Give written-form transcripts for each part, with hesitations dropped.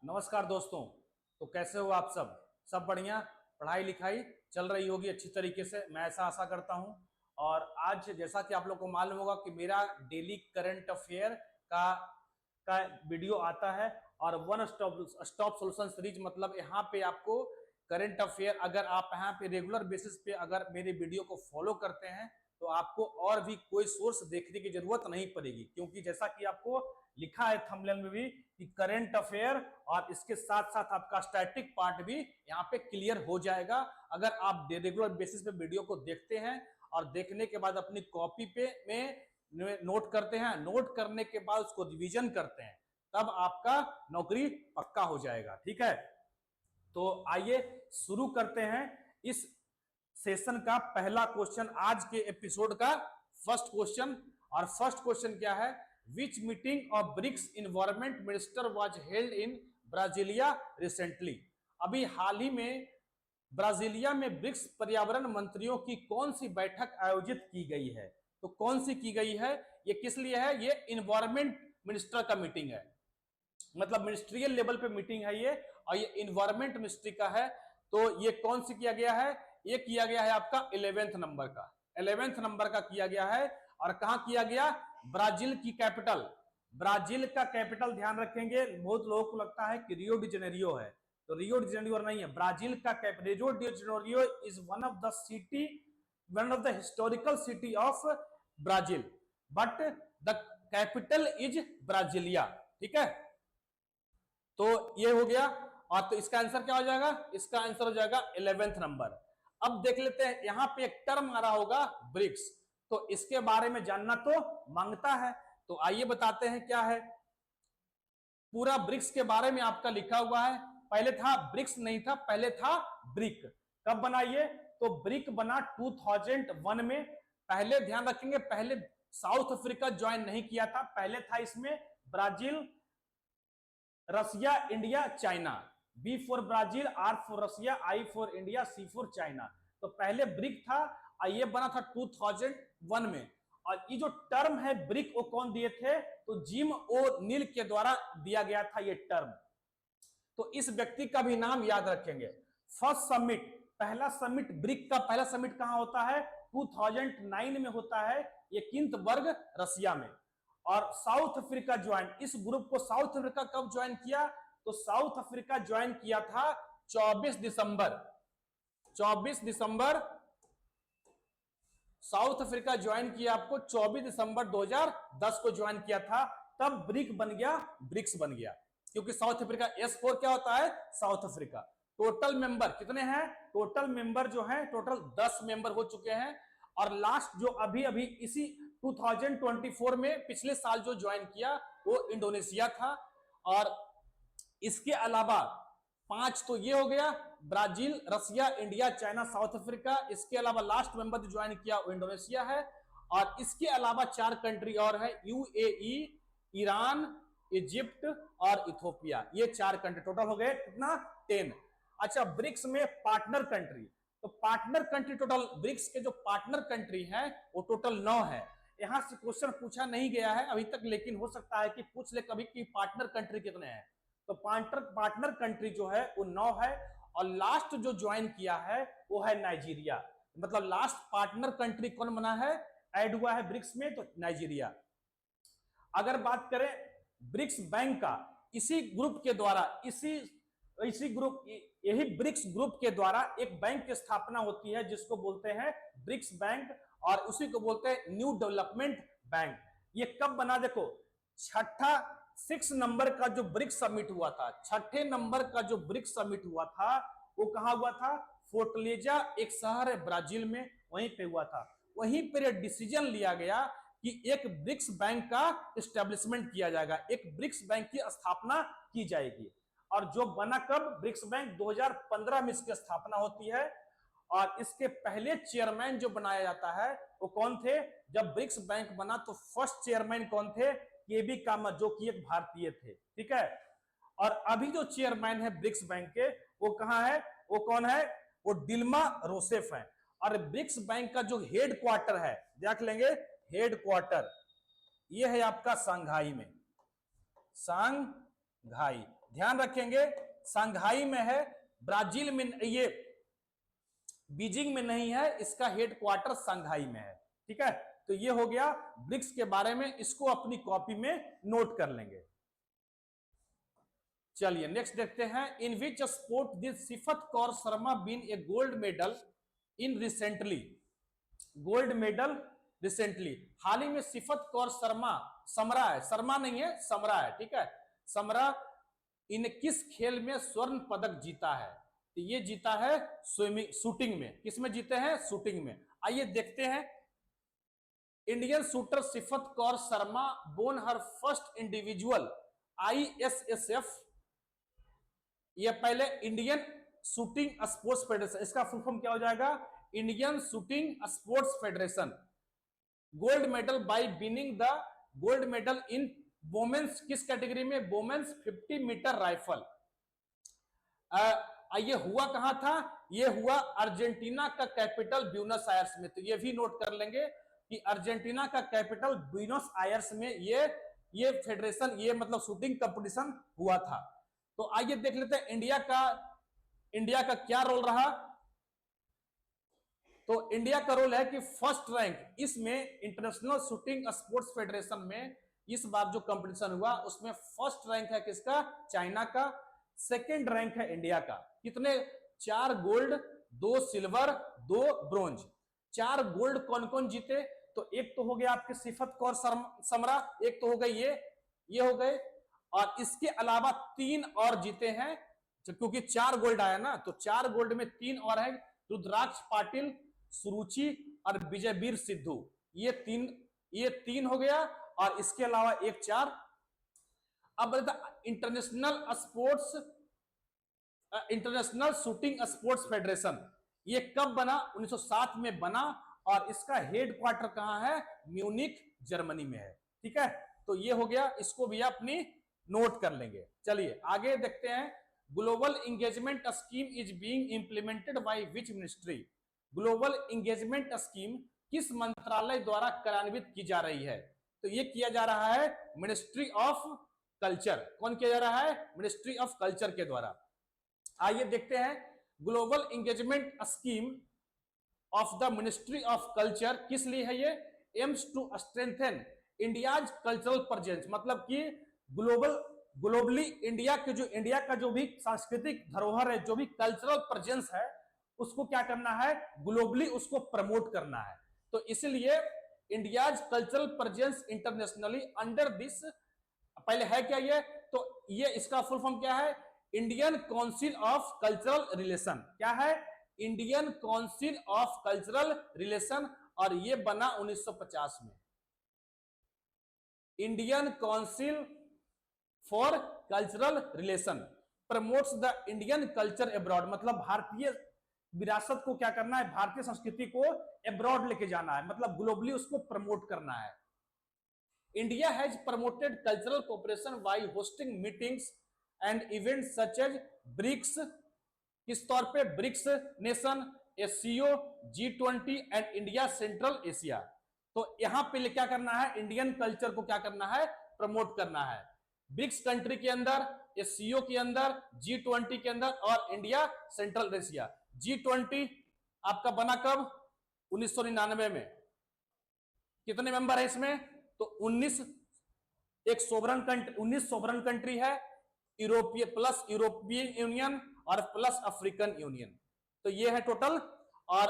नमस्कार दोस्तों। तो कैसे हो आप सब बढ़िया? पढ़ाई लिखाई चल रही होगी अच्छी तरीके से, मैं ऐसा आशा करता हूं। और आज जैसा कि आप लोग को मालूम होगा कि मेरा डेली करंट अफेयर का का वीडियो आता है। और one stop stop solution series, मतलब यहाँ पे आपको करंट अफेयर, अगर आप यहाँ पे रेगुलर बेसिस पे अगर मेरे वीडियो को फॉलो करते हैं तो आपको और भी कोई सोर्स देखने की जरूरत नहीं पड़ेगी, क्योंकि जैसा कि आपको लिखा है थंबनेल में भी कि करंट अफेयर और इसके साथ साथ आपका स्टैटिक पार्ट भी यहाँ पे क्लियर हो जाएगा अगर आप रेगुलर बेसिस पे वीडियो को देखते हैं और देखने के बाद अपनी कॉपी पे में नोट करते हैं, नोट करने के बाद उसको रिवीजन करते हैं, तब आपका नौकरी पक्का हो जाएगा। ठीक है, तो आइए शुरू करते हैं इस सेशन का पहला क्वेश्चन, आज के एपिसोड का फर्स्ट क्वेश्चन। और फर्स्ट क्वेश्चन क्या है? Which meeting of BRICS environment minister was held in Brasilia recently? अभी हाल ही में ब्राजीलिया में ब्रिक्स पर्यावरण मंत्रियों की कौन सी बैठक आयोजित की गई है? तो कौन सी की गई है? ये किस लिए है? ये इन्वायरमेंट मिनिस्टर का मीटिंग है, मतलब मिनिस्ट्रियल लेवल पे मीटिंग है ये, और ये इन्वायरमेंट मिनिस्ट्री का है। तो ये कौन सी किया गया है? ये किया गया है आपका 11वें नंबर का, 11वें नंबर का किया गया है। और कहां किया गया? ब्राजील की कैपिटल, ब्राजील का कैपिटल ध्यान रखेंगे, बहुत लोगों को लगता है कि रियो डी जेनेरियो है, तो रियो डी जेनेरियो नहीं है, ब्राजील का Rio de Janeiro is one of the city, one of the historical city of Brazil, but the capital is Brasilia. ठीक है, तो ये हो गया। और तो इसका आंसर क्या हो जाएगा? इसका आंसर हो जाएगा 11वें नंबर। अब देख लेते हैं, यहां पे एक टर्म आ रहा होगा ब्रिक्स, तो इसके बारे में जानना तो मांगता है, तो आइए बताते हैं क्या है। पूरा ब्रिक्स के बारे में आपका लिखा हुआ है। पहले था ब्रिक्स, नहीं था, पहले था ब्रिक। कब बना ये? तो ब्रिक बना 2001 में। पहले ध्यान रखेंगे, पहले साउथ अफ्रीका ज्वाइन नहीं किया था, पहले था इसमें Brazil, Russia, India, China. B for Brazil, R for Russia, I for India, C for China. तो पहले ब्रिक था और ये बना था 2001 में। और ये जो टर्म है ब्रिक, वो कौन दिए थे? तो जिम ओ नील के द्वारा दिया गया था ये टर्म। तो इस व्यक्ति का भी नाम याद रखेंगे। फर्स्ट समिट, पहला समिट, ब्रिक का पहला समिट कहां होता है? 2009 में होता है, ये किंतबर्ग, रसिया में। और साउथ अफ्रीका ज्वाइन, इस ग्रुप को साउथ अफ्रीका कब ज्वाइन किया? तो साउथ अफ्रीका ज्वाइन किया था 24 दिसंबर, 24 दिसंबर साउथ अफ्रीका ज्वाइन किया आपको 24 दिसंबर 2010 को ज्वाइन किया था, तब ब्रिक बन गया, ब्रिक्स बन गया, क्योंकि साउथ अफ्रीका S4 क्या होता है? South Africa. टोटल मेंबर कितने हैं? टोटल मेंबर जो है टोटल 10 मेंबर हो चुके हैं। और लास्ट जो अभी अभी इसी 2024 में पिछले साल जो ज्वाइन किया वो इंडोनेशिया था। और इसके अलावा 5 तो ये हो गया, Brazil, Russia, India, China, south Africa. इसके अलावा लास्ट मेंबर जो ज्वाइन किया वो इंडोनेशिया है। और इसके अलावा 4 कंट्री और है, यूएई, ईरान, इजिप्ट और इथोपिया। ये 4 कंट्री टोटल हो गए कितना? 10। अच्छा, ब्रिक्स में पार्टनर कंट्री, तो पार्टनर कंट्री टोटल ब्रिक्स के जो पार्टनर कंट्री है वो टोटल 9 है। यहां से क्वेश्चन पूछा नहीं गया है अभी तक, लेकिन हो सकता है कि पूछ ले कभी कि पार्टनर कंट्री कितने हैं। तो पार्टनर कंट्री जो है वो 9 है। और लास्ट जो ज्वाइन किया है वो है नाइजीरिया, मतलब लास्ट पार्टनर कंट्री कौन बना है, ऐड हुआ है ब्रिक्स में? तो नाइजीरिया। अगर बात करें ब्रिक्स बैंक का, इसी ग्रुप के द्वारा, इसी ग्रुप, यही ब्रिक्स ग्रुप के द्वारा एक बैंक की स्थापना होती है जिसको बोलते हैं ब्रिक्स बैंक, और उसी को बोलते हैं न्यू डेवलपमेंट बैंक। ये कब बना? देखो, 6 नंबर का जो ब्रिक्स समिट हुआ था, 6ठे नंबर का जो ब्रिक्स समिट हुआ था वो कहां हुआ था? फोर्टलेजा, एक शहर है ब्राजील में, वहीं पे हुआ था। वहीं पर डिसीजन लिया गया कि एक ब्रिक्स बैंक का एस्टेब्लिशमेंट किया जाएगा, एक ब्रिक्स बैंक की स्थापना की जाएगी। और जो बना कब? ब्रिक्स बैंक 2015 में इसकी स्थापना होती है। और इसके पहले चेयरमैन जो बनाया जाता है वो कौन थे? जब ब्रिक्स बैंक बना तो फर्स्ट चेयरमैन कौन थे? केबी कामत, जो कि एक भारतीय थे। ठीक है, और अभी जो चेयरमैन है ब्रिक्स बैंक के वो कहां है? वो कौन है? वो डिल्मा रोसेफ है। और ब्रिक्स बैंक का जो हेड क्वार्टर है, देख लेंगे, हेड क्वार्टर ये है आपका शंघाई में, शंघाई, ध्यान रखेंगे संघाई में है, ब्राजील में, ये बीजिंग में नहीं है, इसका हेडक्वार्टर संघाई में है। ठीक है, तो ये हो गया ब्रिक्स के बारे में, इसको अपनी कॉपी में नोट कर लेंगे। चलिए नेक्स्ट देखते हैं, इन विच sport this Sifat Kaur Sharma been a gold medal in recently, gold medal recently, हाल ही में सिफत कौर शर्मा, समरा है, शर्मा नहीं है, समरा है, ठीक है, समरा इन किस खेल में स्वर्ण पदक जीता है? तो ये जीता है स्विमिंग, शूटिंग में। किसमें जीते हैं? शूटिंग में। आइए देखते हैं, Indian shooter Sift Kaur Sharma won her first individual ISSF, ये पहले इंडियन शूटिंग स्पोर्ट्स फेडरेशन, इसका फुल फॉर्म क्या हो जाएगा? Indian shooting sports federation, gold medal by winning the gold medal in women's, किस कैटेगरी में? Women's 50 metre rifle. ये हुआ कहां था? ये हुआ अर्जेंटीना का कैपिटल ब्यूनस आयर्स में। तो ये भी नोट कर लेंगे कि अर्जेंटीना का कैपिटल ब्यूनस आयर्स में ये फेडरेशन, ये मतलब शूटिंग कंपटीशन हुआ था। तो आइए देख लेते हैं इंडिया का क्या रोल रहा। तो इंडिया का रोल है कि फर्स्ट रैंक इसमें इंटरनेशनल शूटिंग स्पोर्ट्स फेडरेशन में इस बार जो कंपटीशन हुआ उसमें फर्स्ट रैंक है किसका? चाइना का। सेकंड रैंक है इंडिया का। कितने? 4 गोल्ड, 2 सिल्वर, 2 ब्रोंज। 4 गोल्ड कौन कौन जीते? तो एक तो हो गया आपके सिफत कौर समरा, एक तो हो गई ये हो गए, और इसके अलावा 3 और जीते हैं, क्योंकि 4 गोल्ड आया ना, तो 4 गोल्ड में 3 और है, रुद्राक्ष पाटिल, सुरुचि और विजयवीर सिद्धू। ये तीन हो गया, और इसके अलावा एक 4। अब इंटरनेशनल शूटिंग स्पोर्ट्स फेडरेशन ये कब बना? 1907 में बना, और इसका हेडक्वार्टर कहां है? म्यूनिक, जर्मनी में है। ठीक है, तो ये हो गया, इसको भी अपनी नोट कर लेंगे। चलिए आगे देखते हैं, global engagement scheme is being implemented bye which ministry? Global engagement scheme किस मंत्रालय द्वारा कार्यान्वित की जा रही है? तो ये किया जा रहा है मिनिस्ट्री ऑफ कल्चर। कौन किया जा रहा है? मिनिस्ट्री ऑफ कल्चर के द्वारा। आइए देखते हैं, global engagement scheme of the ministry of culture किस लिए है? ये aims to strengthen India's cultural presence, मतलब कि ग्लोबली इंडिया का जो भी सांस्कृतिक धरोहर है, जो भी कल्चरल प्रेजेंस है, उसको क्या करना है? ग्लोबली उसको प्रमोट करना है। तो इसलिए India's cultural presence internationally under this, पहले है क्या ये? तो ये इसका फुल फॉर्म क्या है? Indian council of cultural relation. क्या है? Indian council of cultural relation, और ये बना 1950 में। Indian council for cultural relation promotes the Indian culture abroad, मतलब भारतीय विरासत को क्या करना है? भारतीय संस्कृति को अब्रॉड लेके जाना है, मतलब ग्लोबली उसको प्रमोट करना है। India has promoted cultural cooperation by hosting meetings and events such as BRICS, किस तौर पे? BRICS nation, SCO, G20 and India Central Asia. तो यहां पे क्या करना है? इंडियन कल्चर को क्या करना है? प्रमोट करना है। ब्रिक्स कंट्री के अंदर, SCO के अंदर, G20 के अंदर और इंडिया सेंट्रल एशिया। G20 आपका बना कब? 1999 में। कितने मेंबर है इसमें? तो 19 सोवरन कंट्री है, यूरोपियन यूनियन और प्लस अफ्रीकन यूनियन। तो ये है टोटल। और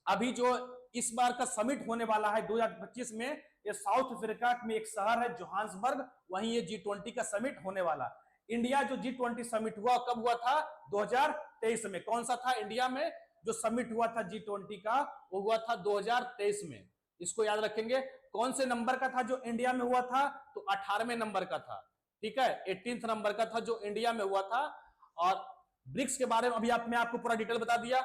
अभी जो इस बार का समिट होने वाला है 2025 में, ये साउथ अफ्रीका में एक शहर है जोहान्सबर्ग, वहीं ये G20 का समिट होने वाला। इंडिया जो G20 समिट हुआ कब हुआ था? 2023 में। कौन सा था इंडिया में जो समिट हुआ था G20 का? वो हुआ था 2023 में। इसको याद रखेंगे। कौन से नंबर का था जो इंडिया में हुआ था? तो 18वें नंबर का था। ठीक है, 18th नंबर का था जो इंडिया में हुआ था। और ब्रिक्स के बारे में अभी मैं आपको पूरा डिटेल बता दिया।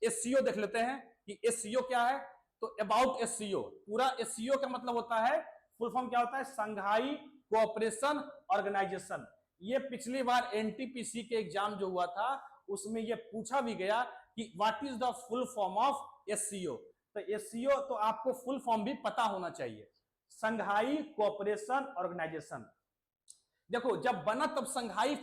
SCO देख लेते हैं कि SCO क्या है। तो अबाउट SCO, पूरा SCO का मतलब होता है, फुल फॉर्म क्या होता है? संघाई कोऑपरेशन ऑर्गेनाइजेशन। ये पिछली बार NTPC के एग्जाम जो हुआ था उसमें ये पूछा भी गया कि what is the full form of SCO। तो SCO तो आपको फुल फॉर्म भी पता होना चाहिए, संघाई कोऑपरेशन ऑर्गेनाइजेशन। देखो जब बना तब संघाई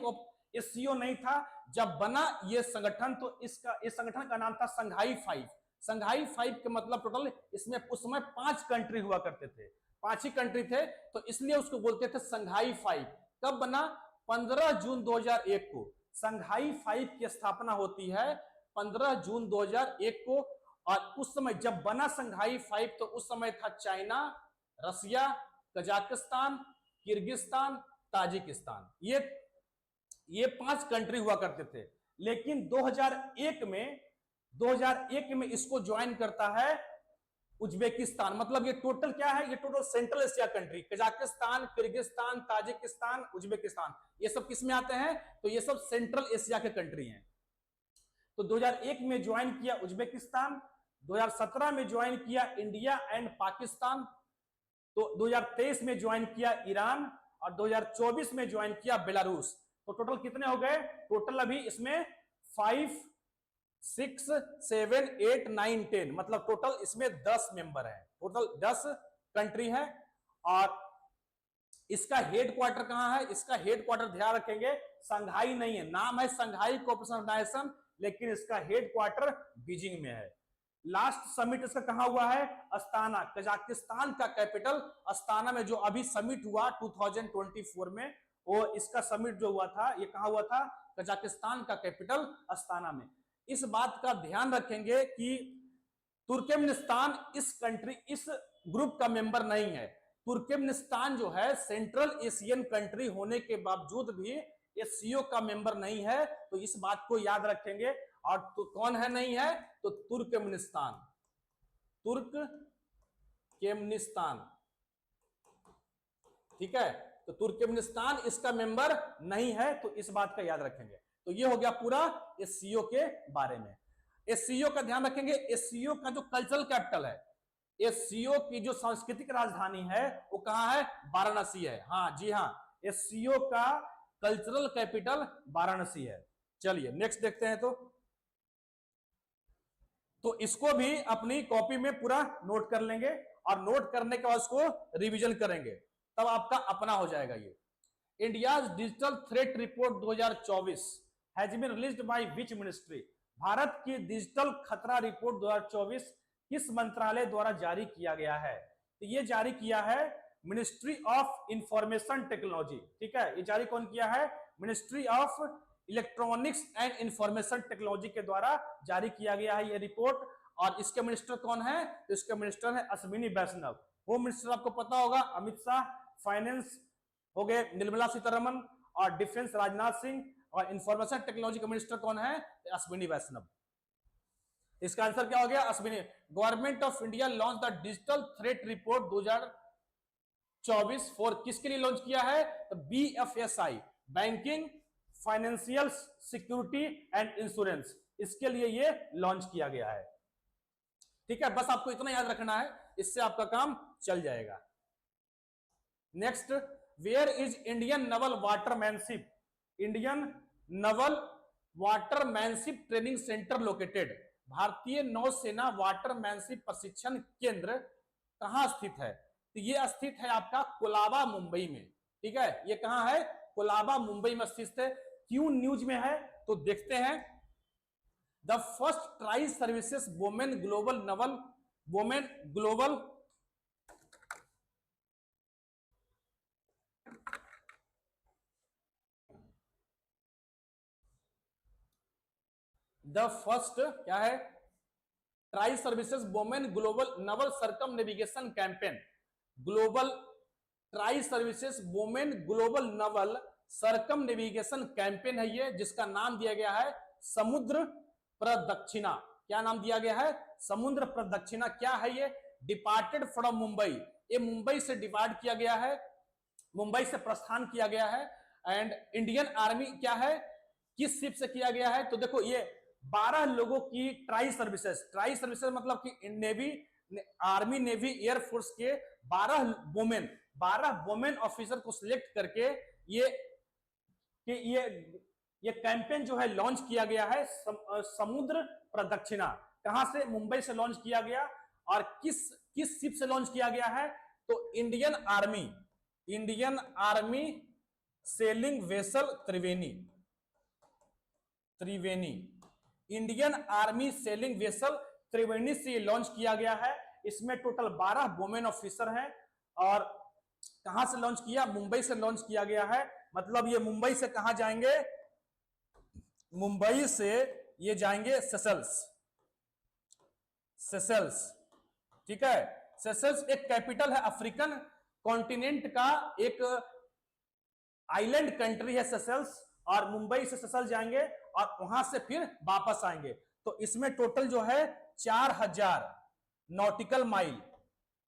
एससीओ नहीं था, जब बना ये संगठन तो इस संगठन का नाम था संघाई 5। संघाई 5 के मतलब टोटल इसमें उस समय 5 कंट्री हुआ करते थे, 5 ही कंट्री थे, तो इसलिए उसको बोलते थे संघाई 5। कब बना? 15 जून 2001 को संघाई 5 की स्थापना होती है 15 जून 2001 को। और उस समय जब बना संघाई 5 तो उस समय था चाइना, रसिया, कजाकिस्तान, किर्गिस्तान, ताजिकिस्तान, ये 5 कंट्री हुआ करते थे। लेकिन 2001 में इसको ज्वाइन करता है उज्बेकिस्तान। मतलब ये टोटल क्या है? ये total central Asia country, Kazakhstan, Kyrgyzstan, Tajikistan, Uzbekistan, ये सब किस में आते हैं? तो ये सब सेंट्रल एशिया के कंट्री हैं। तो 2001 में ज्वाइन किया उज्बेकिस्तान, 2017 में ज्वाइन किया इंडिया एंड पाकिस्तान, तो 2023 में ज्वाइन किया ईरान, और 2024 में ज्वाइन किया बेलारूस। तो टोटल कितने हो गए? टोटल अभी इसमें 5, 6, 7, 8, 9, 10, मतलब टोटल इसमें 10 मेंबर हैं, टोटल 10 कंट्री है। और इसका हेडक्वार्टर कहां है? इसका हेडक्वार्टर ध्यान रखेंगे संघाई नहीं है, नाम है संघाई कोऑपरेशन ऑर्गेनाइजेशन, लेकिन इसका हेडक्वार्टर बीजिंग में है। लास्ट समिट इसका कहां हुआ है? अस्ताना, कजाकिस्तान का कैपिटल अस्ताना में जो अभी समिट हुआ 2024 में, वो इसका समिट जो हुआ था ये कहां हुआ था? कजाकिस्तान का कैपिटल अस्ताना में। इस बात का ध्यान रखेंगे कि तुर्कमेनिस्तान इस ग्रुप का मेंबर नहीं है। तुर्कमेनिस्तान जो है सेंट्रल एशियन कंट्री होने के बावजूद भी एससीओ का मेंबर नहीं है, तो इस बात को याद रखेंगे। और तो कौन है नहीं है? तो तुर्कमेनिस्तान, तुर्कमेनिस्तान, ठीक है। तो तुर्कमेनिस्तान इसका मेंबर नहीं है, तो इस बात का याद रखेंगे। तो ये हो गया पूरा एससीओ के बारे में। एससीओ का ध्यान रखेंगे, एससीओ का जो कल्चरल कैपिटल है, एससीओ की जो सांस्कृतिक राजधानी है वो कहां है? वाराणसी है। हाँ जी हाँ, एससीओ का कल्चरल कैपिटल वाराणसी है। चलिए नेक्स्ट देखते हैं। तो इसको भी अपनी कॉपी में पूरा नोट कर लेंगे, और नोट करने के बाद उसको रिवीजन करेंगे, तब आपका अपना हो जाएगा। ये India's digital threat report 2024 has been released by which ministry? Bharat की डिजिटल खतरा रिपोर्ट 2024 किस मंत्रालय द्वारा जारी किया गया है? तो ये जारी किया है मिनिस्ट्री ऑफ इंफॉर्मेशन टेक्नोलॉजी, ठीक है। ये जारी कौन किया है? Ministry of electronics and information technology के द्वारा जारी किया गया है ये रिपोर्ट। और इसके मिनिस्टर कौन है? तो इसके मिनिस्टर है अश्विनी वैष्णव। होम मिनिस्टर आपको पता होगा अमित शाह, फाइनेंस हो गए निर्मला सीतारमण, और डिफेंस राजनाथ सिंह, और इंफॉर्मेशन टेक्नोलॉजी का मिनिस्टर कौन है? अश्विनी वैष्णव। इसका आंसर क्या हो गया? Ashwini. Government of India launch the digital threat report 2024 for किसके लिए लॉन्च किया है? तो BFSI, banking, financial security and insurance, इसके लिए ये लॉन्च किया गया है, ठीक है। बस आपको इतना याद रखना है, इससे आपका काम चल जाएगा। Next, where is Indian naval watermanship? Indian naval watermanship training centre located? भारतीय नौसेना वाटरमैनशिप प्रशिक्षण केंद्र कहां स्थित है? तो ये स्थित है आपका कोलाबा, मुंबई में, ठीक है। ये कहां है? कोलाबा, मुंबई में स्थित है। क्यों न्यूज में है? तो देखते हैं। The first tri services women global naval women global the first क्या है? Tri services women global naval circumnavigation campaign. Global tri services women global naval circumnavigation campaign है ये, जिसका नाम दिया गया है समुद्र प्रदक्षिणा। क्या नाम दिया गया है? समुद्र प्रदक्षिणा। क्या है ये? डिपार्टेड फ्रॉम मुंबई, ये मुंबई से डिपार्ट किया गया है, मुंबई से प्रस्थान किया गया है। एंड इंडियन आर्मी क्या है, किस शिप से किया गया है? तो देखो ये 12 लोगों की ट्राई सर्विसेज मतलब कि नेवी, आर्मी, नेवी, एयरफोर्स के 12 वुमेन ऑफिसर को सिलेक्ट करके ये कैंपेन जो है लॉन्च किया गया है। समुद्र प्रदक्षिणा कहां से? मुंबई से लॉन्च किया गया। और किस शिप से लॉन्च किया गया है? तो इंडियन आर्मी सेलिंग वेसल त्रिवेणी, त्रिवेणी, इंडियन आर्मी सेलिंग वेसल त्रिवेणी से लॉन्च किया गया है। इसमें टोटल 12 वुमेन ऑफिसर हैं। और कहां से लॉन्च किया? मुंबई से लॉन्च किया गया है। मतलब ये मुंबई से कहां जाएंगे? मुंबई से ये जाएंगे सेशल्स, सेशल्स, ठीक है। सेशल्स एक कैपिटल है, अफ्रीकन कॉन्टिनेंट का एक आइलैंड कंट्री है सेशल्स। और मुंबई से सेशल्स जाएंगे और वहां से फिर वापस आएंगे। तो इसमें टोटल जो है 4000 नॉटिकल माइल,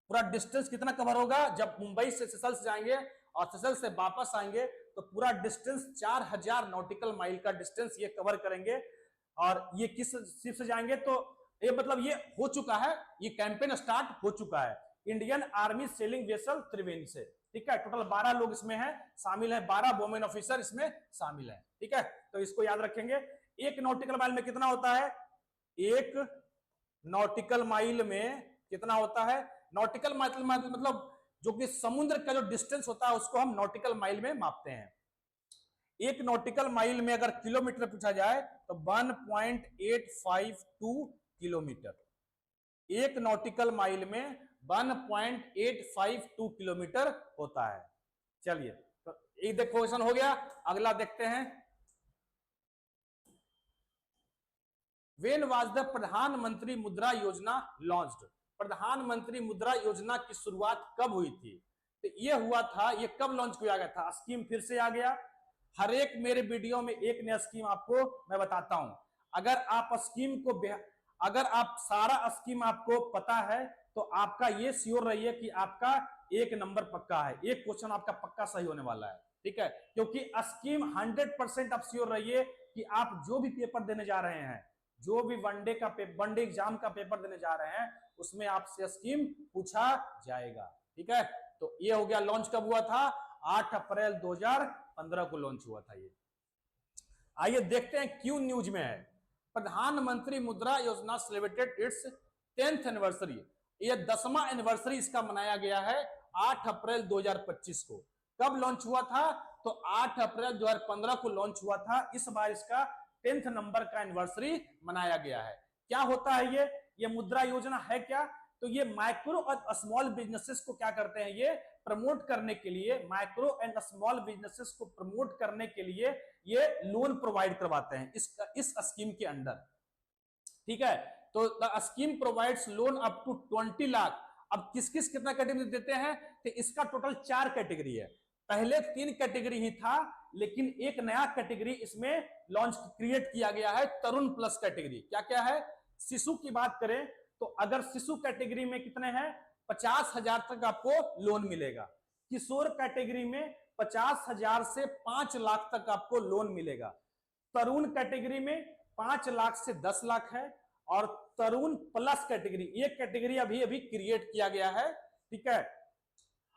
पूरा डिस्टेंस कितना कवर होगा? जब मुंबई से सेशल्स जाएंगे और सेशल्स से वापस आएंगे तो पूरा डिस्टेंस 4000 नॉटिकल माइल का डिस्टेंस ये कवर करेंगे। और ये किस शिप से जाएंगे? तो ये मतलब ये हो चुका है, ये कैंपेन स्टार्ट हो चुका है इंडियन आर्मी सेलिंग वेसल त्रिवेणी से, ठीक है। टोटल 12 लोग इसमें हैं, शामिल है, 12 वुमेन ऑफिसर इसमें शामिल है, ठीक है। तो इसको याद रखेंगे। एक नॉटिकल माइल में कितना होता है? एक नॉटिकल माइल में कितना होता है? नॉटिकल माइल मतलब जो कि समुद्र का जो डिस्टेंस होता है उसको हम नॉटिकल माइल में मापते हैं। एक नॉटिकल माइल में अगर किलोमीटर पूछा जाए तो 1.852 किलोमीटर। एक नॉटिकल माइल में 1.852 किलोमीटर होता है। चलिए, तो एक देखो क्वेश्चन हो गया। अगला देखते हैं। व्हेन वाज द प्रधानमंत्री मुद्रा योजना लॉन्च्ड? प्रधानमंत्री मुद्रा योजना की शुरुआत कब हुई थी? तो ये हुआ था, ये कब लॉन्च किया गया था? स्कीम फिर से आ गया। हर एक मेरे वीडियो में एक नया स्कीम आपको मैं बताता हूं। अगर आप स्कीम को अगर आप सारा स्कीम आपको पता है तो आपका ये श्योर रहिए कि आपका एक नंबर पक्का है, एक क्वेश्चन आपका पक्का सही होने वाला है, ठीक है। क्योंकि स्कीम 100% आप श्योर रहिए कि आप जो भी पेपर देने जा रहे हैं, जो भी वनडे का वनडे एग्जाम का पेपर देने जा रहे हैं, उसमें आपसे स्कीम पूछा जाएगा, ठीक है। तो ये हो गया। लॉन्च कब हुआ था? 8 अप्रैल 2015 को लॉन्च हुआ था ये। आइए देखते हैं क्यों न्यूज में है। प्रधानमंत्री मुद्रा योजना सेलिब्रेटेड इट्स 10th एनिवर्सरी। ये 10वां एनिवर्सरी इसका मनाया गया है 8 अप्रैल 2025 को। कब लॉन्च हुआ था? तो 8 अप्रैल 2015 को लॉन्च हुआ था। इस बार इसका 10th नंबर का एनिवर्सरी मनाया गया है। क्या होता है ये मुद्रा योजना है क्या? तो ये माइक्रो और स्मॉल बिजनेसेस को क्या करते हैं? ये प्रमोट करने के लिए, माइक्रो एंड स्मॉल बिजनेसेस को प्रमोट करने के लिए ये लोन प्रोवाइड करवाते हैं इस स्कीम के अंडर, ठीक है। तो the scheme provides loan up to 20 lakh. अब किस किस कितना कैटेगरी देते हैं? तो इसका टोटल 4 कैटेगरी है। पहले 3 कैटेगरी ही था, लेकिन एक नया कैटेगरी इसमें लॉन्च क्रिएट किया गया है, तरुण प्लस कैटेगरी। क्या क्या है? शिशु की बात करें तो अगर शिशु कैटेगरी में कितने हैं? 50,000 तक आपको लोन मिलेगा। किशोर कैटेगरी में 50,000 से 5 लाख तक आपको लोन मिलेगा। तरुण कैटेगरी में 5 लाख से 10 लाख है। और तरुण प्लस कैटेगरी, ये कैटेगरी अभी अभी क्रिएट किया गया है, ठीक है।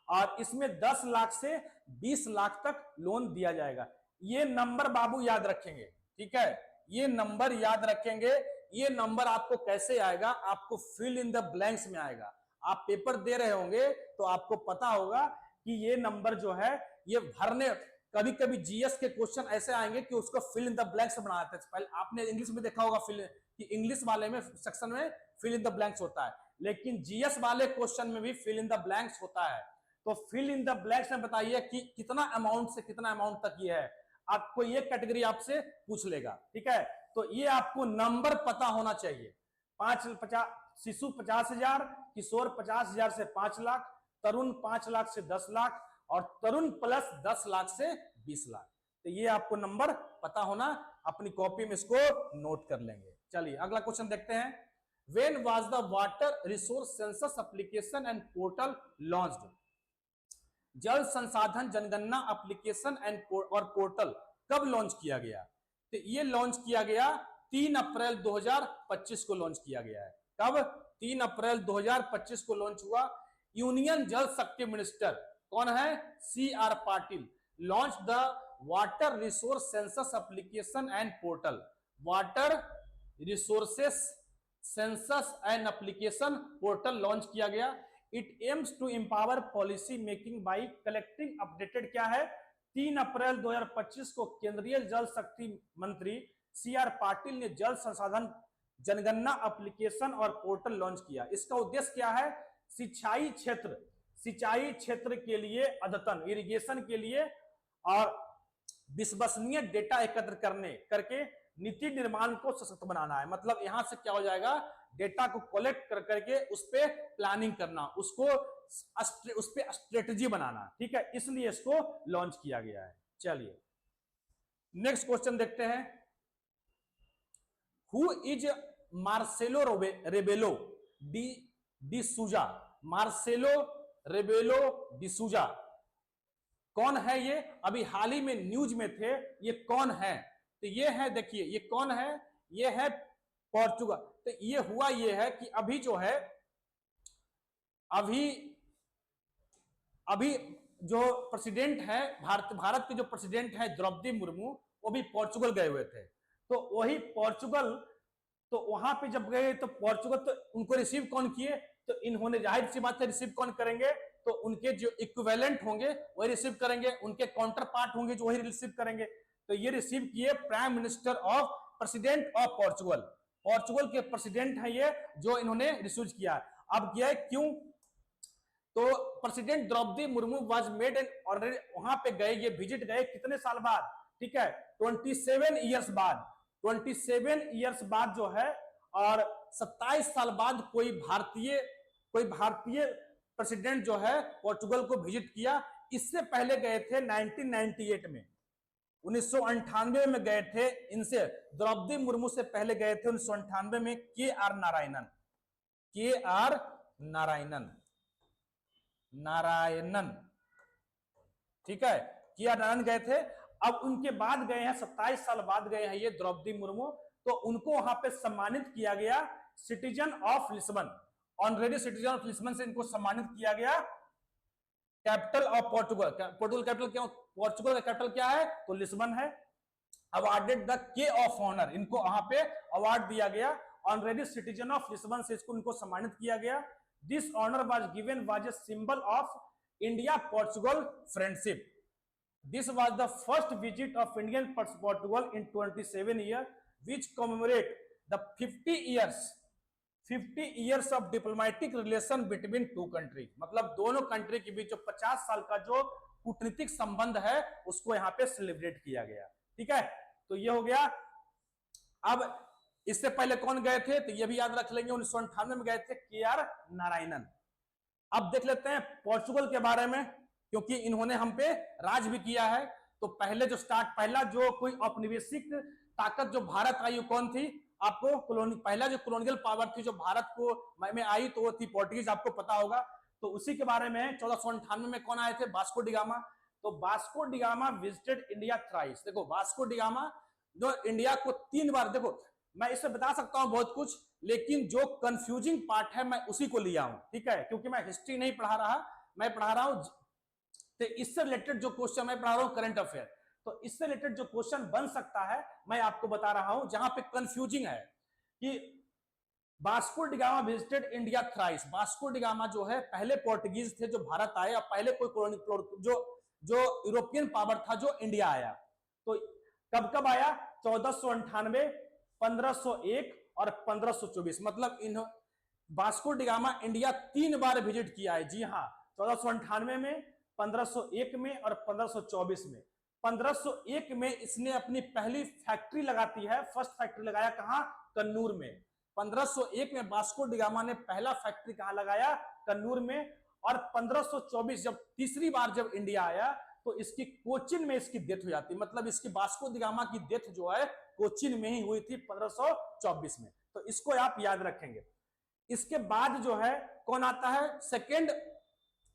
और इसमें 10 लाख से 20 लाख तक लोन दिया जाएगा। ये नंबर बाबू याद रखेंगे, ठीक है। ये नंबर याद रखेंगे। ये नंबर आपको कैसे आएगा? आपको फिल इन द ब्लैंक्स में आएगा। आप पेपर दे रहे होंगे तो आपको पता होगा कि ये नंबर जो है ये भरने, कभी कभी जीएस के क्वेश्चन ऐसे आएंगे कि उसको फिल इन द ब्लैंक्स बनाते हैं। पहले आपने इंग्लिश में देखा होगा फिल, कि इंग्लिश वाले में सेक्शन में फिल इन द ब्लैंक्स होता है, लेकिन जीएस वाले क्वेश्चन में भी फिल इन द ब्लैंक्स होता है। तो फिल इन द ब्लैंक्स में बताइए कि कितना अमाउंट से कितना अमाउंट तक ये है। आपको ये कैटेगरी आपसे पूछ लेगा, ठीक है। तो ये आपको नंबर पता होना चाहिए। 50 शिशु 50,000, किशोर 50,000 से 5 लाख, तरुण 5 लाख से 10 लाख और तरुण प्लस 10 लाख से 20 लाख। तो ये आपको नंबर पता होना, अपनी कॉपी में इसको नोट कर लेंगे। चलिए अगला क्वेश्चन देखते हैं। When was the water resource census application and portal launched? जल संसाधन जनगणना एप्लीकेशन एंड और पोर्टल कब लॉन्च किया गया? तो ये लॉन्च किया गया 3 अप्रैल 2025 को लॉन्च किया गया है। कब? 3 अप्रैल 2025 को लॉन्च हुआ। यूनियन जल शक्ति मिनिस्टर कौन है? CR Patil launch the water resource census application and portal. Water resources census and application portal launch किया गया। It aims to empower policy making by collecting updated क्या है? 3 अप्रैल 2025 को केंद्रीय जल शक्ति मंत्री CR पाटिल ने जल संसाधन जनगणना एप्लीकेशन और पोर्टल लॉन्च किया। इसका उद्देश्य क्या है? सिंचाई क्षेत्र के लिए अद्यतन इरिगेशन के लिए और विश्वसनीय डेटा एकत्र करके नीति निर्माण को सशक्त बनाना है। मतलब यहां से क्या हो जाएगा, डेटा को कलेक्ट करके उस पर प्लानिंग करना, उस पर स्ट्रेटजी बनाना, ठीक है, इसलिए इसको लॉन्च किया गया है। चलिए नेक्स्ट क्वेश्चन देखते हैं। Who is Marcelo Rebelo D सूजा? मार्सेलो रेबेलो डी सूजा कौन है ये? अभी हाल ही में न्यूज में थे, ये कौन है? तो ये है, देखिए ये कौन है, ये है पोर्चुगल। तो ये हुआ ये है कि अभी जो है अभी जो प्रेसिडेंट है भारत के जो प्रेसिडेंट है द्रौपदी मुर्मू, वो भी पोर्चुगल गए हुए थे। तो वही पोर्चुगल, तो वहां पे जब गए तो पोर्चुगल, तो उनको रिसीव कौन किए? तो इन्होंने, जाहिर सी बात है रिसीव कौन करेंगे? तो उनके जो इक्विवेलेंट होंगे वही रिसीव करेंगे, उनके काउंटर पार्ट होंगे जो वही रिसीव करेंगे। तो ये रिसीव किए prime minister of president of Portugal, Portugal के प्रेसिडेंट है ये, जो इन्होंने रिसीव किया। अब किया है क्यों? तो president Droupadi Murmu was made an already, वहां पे गए, ये विजिट गए कितने साल बाद? ठीक है, 27 ईयर्स बाद, 27 ईयर्स बाद जो है, और 27 साल बाद कोई भारतीय प्रेसिडेंट जो है पोर्चुगल को विजिट किया। इससे पहले गए थे 1998 में, 1998 में गए थे। इनसे द्रौपदी मुर्मू से पहले गए थे 1998 में KR नारायणन, ठीक है, KR नारायणन गए थे। अब उनके बाद गए हैं, 27 साल बाद गए हैं ये द्रौपदी मुर्मू, तो उनको वहां पे सम्मानित किया गया citizen of Lisbon, honorary citizen of Lisbon से इनको सम्मानित किया गया। Capital of Portugal, Portugal capital क्या, पोर्चुगल का कैपिटल क्या है? तो लिस्बन है। अवार्डेड द के ऑफ ऑनर, इनको वहां पे अवार्ड दिया गया, ऑनरेरी सिटीजन ऑफ लिस्बन से इसको इनको सम्मानित किया गया। This honour was given was a symbol of India Portugal friendship. This was the first visit of Indian Portugal in 27 years, which commemorate the 50 years of diplomatic relation between two countries। मतलब दोनों country के बीच जो 50 साल का जो कूटनीतिक संबंध है उसको यहाँ पे सेलिब्रेट किया गया। ठीक है, तो ये हो गया। अब इससे पहले कौन गए थे? तो ये भी याद रख लेंगे, 1998 में गए थे KR नारायणन। अब देख लेते हैं पोर्चुगल के बारे में, क्योंकि इन्होंने हम पे राज भी किया है। तो पहले जो पहला जो कोई औपनिवेशिक ताकत जो भारत आई वो कौन थी? आपको पहला जो कॉलोनियल पावर थी जो भारत को में आई तो वो थी पोर्टुगीज, आपको पता होगा। तो उसी के बारे में 1498 में कौन आए थे? Vasco da Gama. तो Vasco da Gama visited India thrice. देखो वास्को डी गामा जो इंडिया को 3 बार, देखो मैं इससे बता सकता हूं बहुत कुछ, लेकिन जो कंफ्यूजिंग पार्ट है मैं उसी को लिया हूं, ठीक है, क्योंकि मैं हिस्ट्री नहीं पढ़ा रहा, मैं पढ़ा रहा हूं तो इससे रिलेटेड जो क्वेश्चन मैं पढ़ा रहा हूं करंट अफेयर, तो इससे रिलेटेड जो क्वेश्चन बन सकता है मैं आपको बता रहा हूं, जहां पे कंफ्यूजिंग है कि Vasco da Gama visited India thrice. Vasco da Gama जो है पहले पोर्टुगीज थे जो भारत आए, और पहले कोई कॉलोनी जो यूरोपियन पावर था जो इंडिया आया। तो कब कब आया? 1498, 1501 और 1524। मतलब इन वास्को डी गामा इंडिया 3 बार विजिट किया है। जी हाँ, 1498 में, 1501 में और 1524 में। 1501 में इसने अपनी पहली फैक्ट्री लगाती है, फर्स्ट फैक्ट्री लगाया कहां? कन्नूर में। 1501 में वास्को डी गामा ने पहला फैक्ट्री कहां लगाया? कन्नूर में। और 1524 जब तीसरी बार जब इंडिया आया तो इसकी कोचिन में इसकी डेथ हो जाती है। मतलब इसकी वास्को डी गामा की डेथ जो है कोचिन में ही हुई थी 1524 में। तो इसको आप याद रखेंगे। इसके बाद जो है कौन आता है?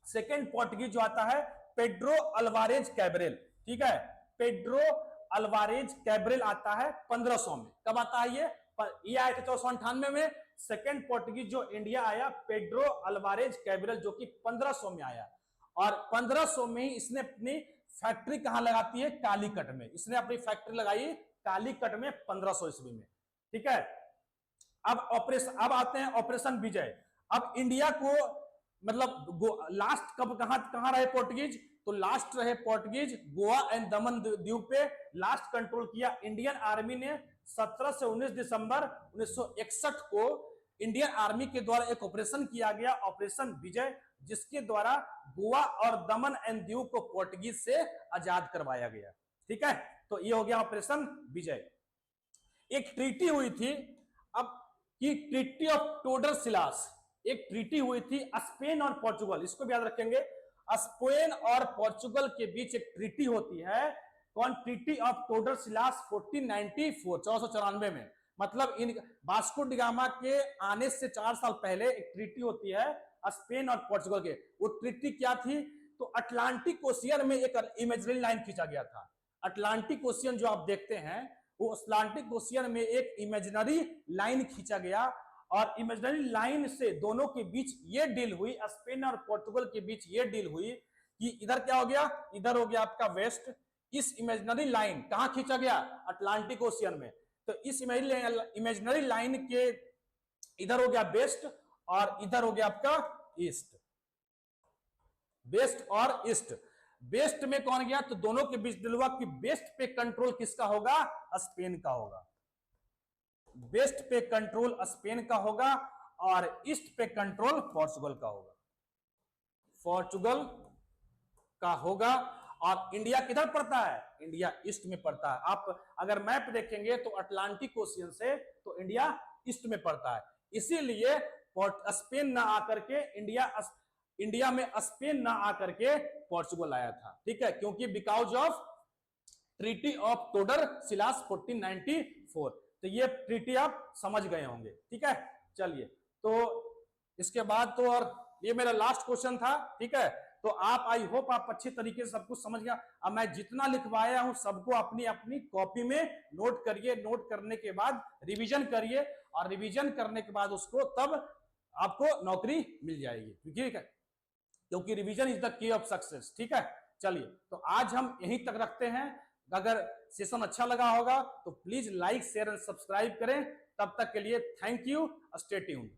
सेकेंड पोर्टुगीज जो आता है पेड्रो अल्वारेज कैब्रेल। ठीक है, पेड्रो अल्वारेज कैब्रेल आता है 1500 में। कब आता है ये आए थे 1498 में। सेकेंड पोर्टुगीज जो इंडिया आया पेड्रो अल्वारेज कैब्रेल, जो कि 1500 में आया। और 1500 में ही इसने अपनी फैक्ट्री कहां लगाती है? कालीकट में। इसने अपनी फैक्ट्री लगाई कालीकट में 1500 ईस्वी में। ठीक है, अब आते हैं ऑपरेशन विजय। अब इंडिया को मतलब लास्ट कब कहां रहे पोर्टुगीज? तो लास्ट रहे पोर्टुगीज, गोवा एंड दमन द्वीप पे लास्ट कंट्रोल किया इंडियन आर्मी ने 17 से 19 दिसंबर 1961 को इंडियन आर्मी के द्वारा एक ऑपरेशन किया गया, ऑपरेशन विजय, जिसके द्वारा गोवा और दमन एंड दीव को पोर्टुगीज से आजाद करवाया गया। ठीक है, तो ये हो गया ऑपरेशन विजय। एक ट्रीटी हुई थी अब की ट्रीटी ऑफ टोडरसिलास, एक ट्रीटी हुई थी स्पेन और पोर्चुगल, इसको भी याद रखेंगे। स्पेन और पोर्चुगल के बीच एक ट्रीटी होती है, कौन? ट्रीटी ऑफ टोडरसिलास 1494 में, मतलब इन वास्को डी गामा के आने से 4 साल पहले एक ट्रीटी होती है स्पेन और पोर्चुगल के। वो ट्रीटी क्या थी? तो अटलांटिक ओशियन में एक इमेजिनरी लाइन खींचा गया था। अटलांटिक ओशियन जो आप देखते हैं, वो अटलांटिक ओशियन में एक इमेजिनरी लाइन खींचा गया, और इमेजिनरी लाइन से दोनों के बीच ये डील हुई, स्पेन और पोर्चुगल के बीच ये डील हुई कि इधर क्या हो गया, इधर हो गया आपका वेस्ट। इस इमेजिनरी लाइन कहां खींचा गया? अटलांटिक ओशियन में। तो इस इमेजिनरी लाइन के इधर हो गया वेस्ट और इधर हो गया आपका ईस्ट, वेस्ट और ईस्ट। वेस्ट में कौन गया? तो दोनों के बीच डील हुआ कि वेस्ट पे कंट्रोल किसका होगा? स्पेन का होगा। वेस्ट पे कंट्रोल स्पेन का होगा और ईस्ट पे कंट्रोल पोर्चुगल का होगा, पोर्चुगल का होगा। और इंडिया किधर पड़ता है? इंडिया ईस्ट में पड़ता है। आप अगर मैप देखेंगे तो अटलांटिक ओशियन से तो इंडिया ईस्ट में पड़ता है, इसीलिए स्पेन ना आकर के इंडिया में स्पेन ना आकर के पोर्चुगल आया था। ठीक है, क्योंकि बिकॉज ऑफ ट्रीटी ऑफ टोडरसिलास 1494। तो ये ट्रीटी आप समझ गए होंगे। ठीक है, चलिए, तो इसके बाद तो और ये मेरा लास्ट क्वेश्चन था। ठीक है, तो आप आई होप आप अच्छी तरीके से सब कुछ समझ गया। अब मैं जितना लिखवाया हूं सबको अपनी अपनी कॉपी में नोट करिए, नोट करने के बाद रिवीजन करिए, और रिवीजन करने के बाद उसको तब आपको नौकरी मिल जाएगी। ठीक है, क्योंकि revision is the key of success. ठीक है, चलिए, तो आज हम यहीं तक रखते हैं। अगर सेशन अच्छा लगा होगा तो please like, share and subscribe करें। तब तक के लिए थैंक यू, स्टे ट्यून्ड।